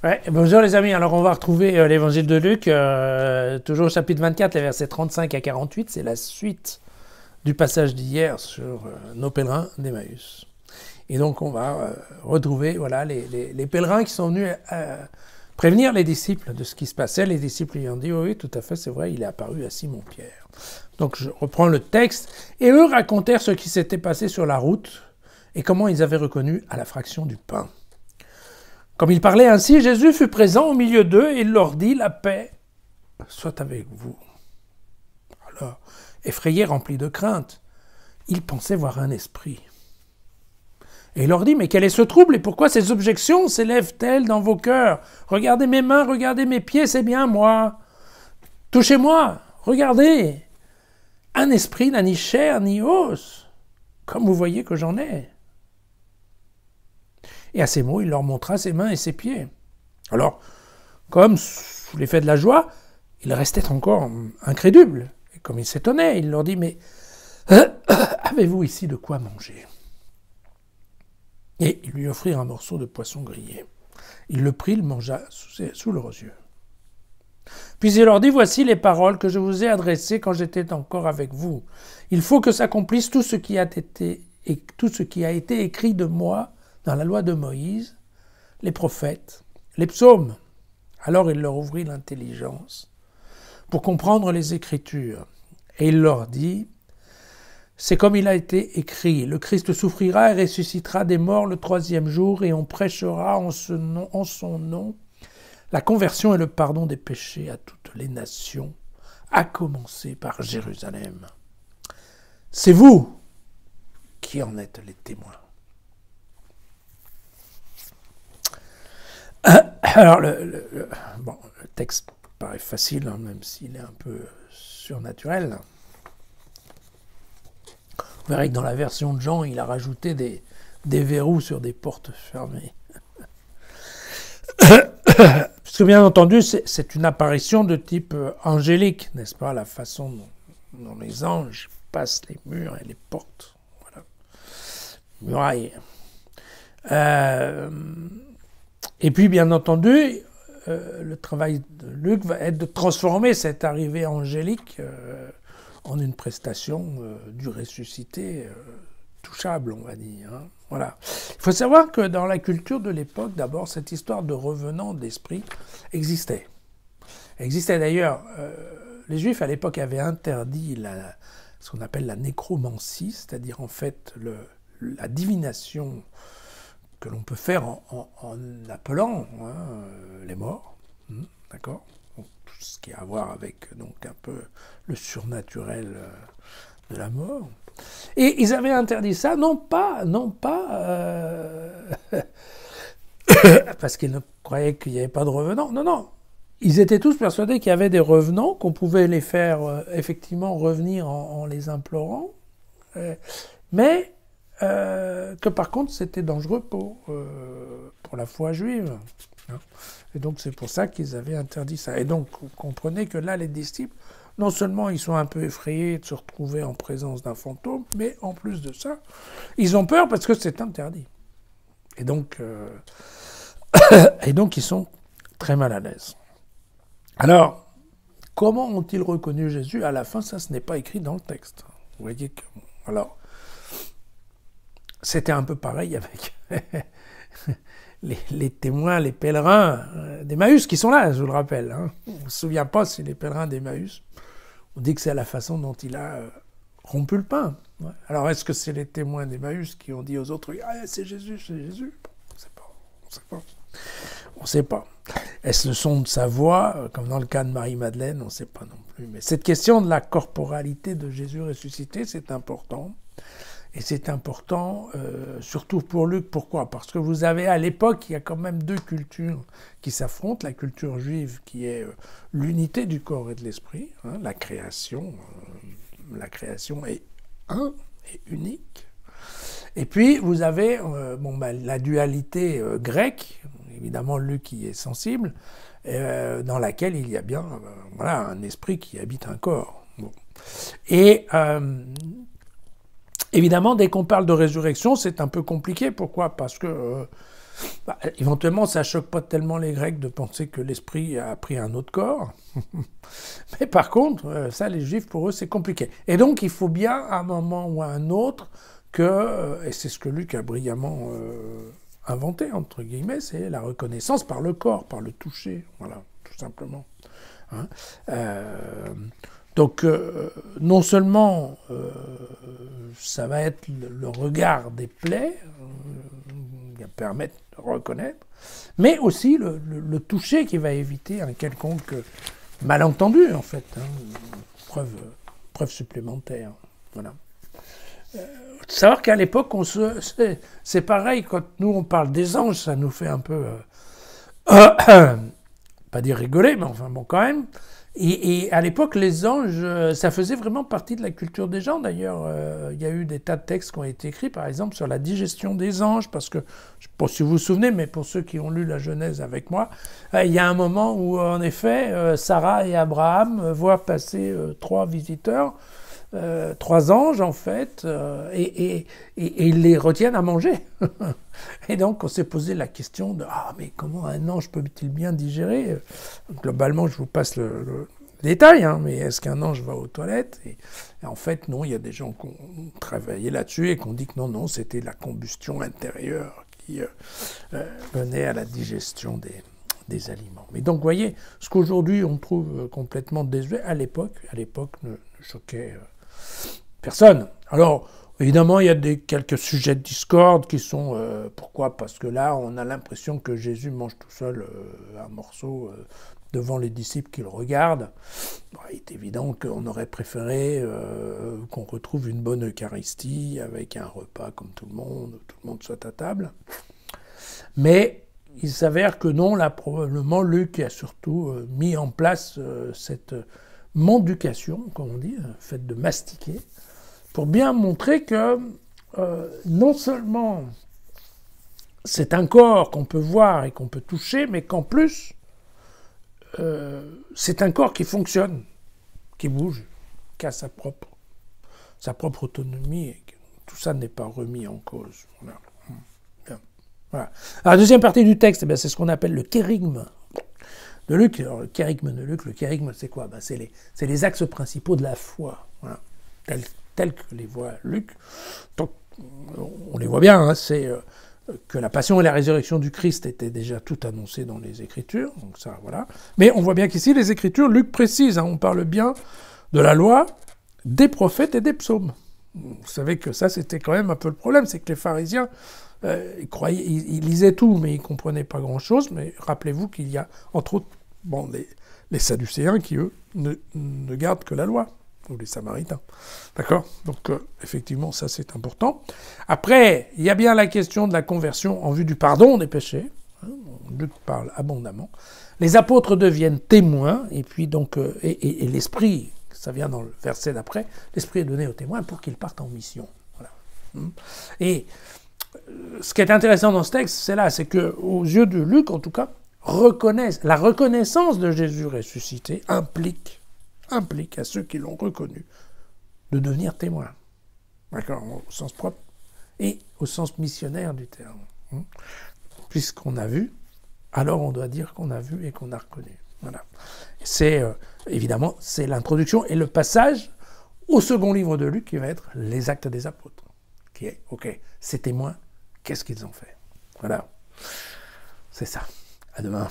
Ouais, bonjour les amis, alors on va retrouver l'évangile de Luc, toujours au chapitre 24, les versets 35 à 48, c'est la suite du passage d'hier sur nos pèlerins d'Emmaüs. Et donc on va retrouver voilà, les pèlerins qui sont venus prévenir les disciples de ce qui se passait. Les disciples lui ont dit, oui, tout à fait, c'est vrai, il est apparu à Simon-Pierre. Donc je reprends le texte, et eux racontèrent ce qui s'était passé sur la route et comment ils avaient reconnu à la fraction du pain. Comme il parlait ainsi, Jésus fut présent au milieu d'eux et il leur dit « La paix soit avec vous ». Alors, effrayés, remplis de crainte, ils pensaient voir un esprit. Et il leur dit « Mais quel est ce trouble et pourquoi ces objections s'élèvent-elles dans vos cœurs? Regardez mes mains, regardez mes pieds, c'est bien moi. Touchez-moi, regardez. Un esprit n'a ni chair ni os, comme vous voyez que j'en ai. » Et à ces mots, il leur montra ses mains et ses pieds. Alors, comme sous l'effet de la joie, ils restaient encore incrédules. Et comme ils s'étonnaient, il leur dit, mais avez-vous ici de quoi manger? Et ils lui offrirent un morceau de poisson grillé. Il le prit, le mangea sous leurs yeux. Puis il leur dit, voici les paroles que je vous ai adressées quand j'étais encore avec vous. Il faut que s'accomplisse tout ce qui a été écrit de moi dans la loi de Moïse, les prophètes, les psaumes. Alors il leur ouvrit l'intelligence pour comprendre les Écritures. Et il leur dit, c'est comme il a été écrit, le Christ souffrira et ressuscitera des morts le troisième jour, et on prêchera en son nom la conversion et le pardon des péchés à toutes les nations, à commencer par Jérusalem. C'est vous qui en êtes les témoins. Alors, le texte paraît facile, hein, même s'il est un peu surnaturel. Vous verrez que dans la version de Jean, il a rajouté des verrous sur des portes fermées. Parce que bien entendu, c'est une apparition de type angélique, n'est-ce pas? La façon dont les anges passent les murs et les portes. Voilà. Murailles. Et puis, bien entendu, le travail de Luc va être de transformer cette arrivée angélique en une prestation du ressuscité touchable, on va dire. Hein. Voilà. Il faut savoir que dans la culture de l'époque, d'abord, cette histoire de revenant d'esprit existait. Existait d'ailleurs, les Juifs à l'époque avaient interdit ce qu'on appelle la nécromancie, c'est-à-dire en fait la divination que l'on peut faire en appelant les morts, d'accord, tout ce qui a à voir avec donc un peu le surnaturel de la mort. Et ils avaient interdit ça, non pas parce qu'ils ne croyaient qu'il n'y avait pas de revenants, non. Ils étaient tous persuadés qu'il y avait des revenants, qu'on pouvait les faire effectivement revenir en les implorant, mais que par contre c'était dangereux pour la foi juive. Et donc c'est pour ça qu'ils avaient interdit ça. Et donc vous comprenez que là les disciples, non seulement ils sont un peu effrayés de se retrouver en présence d'un fantôme, mais en plus de ça, ils ont peur parce que c'est interdit. Et donc ils sont très mal à l'aise. Alors, comment ont-ils reconnu Jésus? À la fin, ça, ce n'est pas écrit dans le texte. Vous voyez que... Alors, c'était un peu pareil avec les témoins, les pèlerins d'Emmaüs qui sont là, je vous le rappelle. Hein. On ne se souvient pas si les pèlerins d'Emmaüs, on dit que c'est la façon dont il a rompu le pain. Ouais. Alors, est-ce que c'est les témoins d'Emmaüs qui ont dit aux autres « Ah, c'est Jésus, c'est Jésus » ? On ne sait pas. Est-ce le son de sa voix, comme dans le cas de Marie-Madeleine? On ne sait pas non plus. Mais cette question de la corporalité de Jésus ressuscité, c'est important. Et c'est important, surtout pour Luc. Pourquoi? Parce que vous avez, à l'époque, il y a quand même deux cultures qui s'affrontent. La culture juive, qui est l'unité du corps et de l'esprit. Hein, la création est un et unique. Et puis, vous avez la dualité grecque, évidemment Luc y est sensible, dans laquelle il y a bien un esprit qui habite un corps. Bon. Et évidemment, dès qu'on parle de résurrection, c'est un peu compliqué. Pourquoi? Parce que Bah, éventuellement, ça choque pas tellement les Grecs de penser que l'esprit a pris un autre corps. Mais par contre, ça, les Juifs, pour eux, c'est compliqué. Et donc, il faut bien, à un moment ou à un autre, et c'est ce que Luc a brillamment inventé, entre guillemets, c'est la reconnaissance par le corps, par le toucher, voilà, tout simplement. Hein. Donc, non seulement ça va être le regard des plaies, qui va permettre de reconnaître, mais aussi le toucher qui va éviter un quelconque malentendu, en fait. Hein, preuve supplémentaire. Voilà. Savoir qu'à l'époque, c'est pareil, quand nous on parle des anges, ça nous fait un peu, pas dire rigoler, mais enfin bon quand même. Et à l'époque, les anges, ça faisait vraiment partie de la culture des gens. D'ailleurs, il y a eu des tas de textes qui ont été écrits, par exemple, sur la digestion des anges, parce que, je ne sais pas si vous vous souvenez, mais pour ceux qui ont lu la Genèse avec moi, il y a un moment où, en effet, Sarah et Abraham voient passer 3 visiteurs, 3 anges, en fait, et ils les retiennent à manger. Et donc, on s'est posé la question de « Ah, mais comment un ange peut-il bien digérer ?» Globalement, je vous passe le détail, hein, mais est-ce qu'un ange va aux toilettes ? Et en fait, non, il y a des gens qui ont travaillé là-dessus et qui ont dit que non, c'était la combustion intérieure qui menait à la digestion des aliments. Mais donc, vous voyez, ce qu'aujourd'hui on trouve complètement désuet, à l'époque ne choquait personne. Alors, évidemment, il y a quelques sujets de discorde qui sont... pourquoi ? Parce que là, on a l'impression que Jésus mange tout seul un morceau devant les disciples qui le regardent. Bon, il est évident qu'on aurait préféré qu'on retrouve une bonne Eucharistie avec un repas comme tout le monde soit à table. Mais il s'avère que non, là, probablement, Luc a surtout mis en place cette mendication, comme on dit, le fait de mastiquer, pour bien montrer que non seulement c'est un corps qu'on peut voir et qu'on peut toucher, mais qu'en plus, c'est un corps qui fonctionne, qui bouge, qui a sa propre autonomie, et que tout ça n'est pas remis en cause. Voilà. Bien. Voilà. Alors, la deuxième partie du texte, c'est ce qu'on appelle le kérigme de Luc. Alors, le kérigme de Luc, c'est quoi ? C'est les axes principaux de la foi, voilà. Tels que les voit Luc. Donc, on les voit bien, hein, c'est que la passion et la résurrection du Christ étaient déjà tout annoncées dans les Écritures, donc ça, voilà. Mais on voit bien qu'ici, les Écritures, Luc précise, hein, on parle bien de la loi, des prophètes et des psaumes. Vous savez que ça, c'était quand même un peu le problème, c'est que les pharisiens, ils lisaient tout, mais ils ne comprenaient pas grand-chose, mais rappelez-vous qu'il y a, entre autres, les Sadducéens qui, eux, ne gardent que la loi, ou les Samaritains. D'accord ? Donc, effectivement, ça, c'est important. Après, il y a bien la question de la conversion en vue du pardon des péchés. Hein, Luc parle abondamment. Les apôtres deviennent témoins, et puis donc, et l'esprit, ça vient dans le verset d'après, l'esprit est donné aux témoins pour qu'ils partent en mission. Voilà. Et ce qui est intéressant dans ce texte, c'est qu'aux yeux de Luc, en tout cas, la reconnaissance de Jésus ressuscité implique à ceux qui l'ont reconnu de devenir témoins. D'accord ? Au sens propre et au sens missionnaire du terme. Puisqu'on a vu, alors on doit dire qu'on a vu et qu'on a reconnu. Voilà. C'est évidemment, c'est l'introduction et le passage au second livre de Luc qui va être les Actes des Apôtres. Qui est, ok, ces témoins, qu'est-ce qu'ils ont fait ? Voilà. C'est ça. À demain.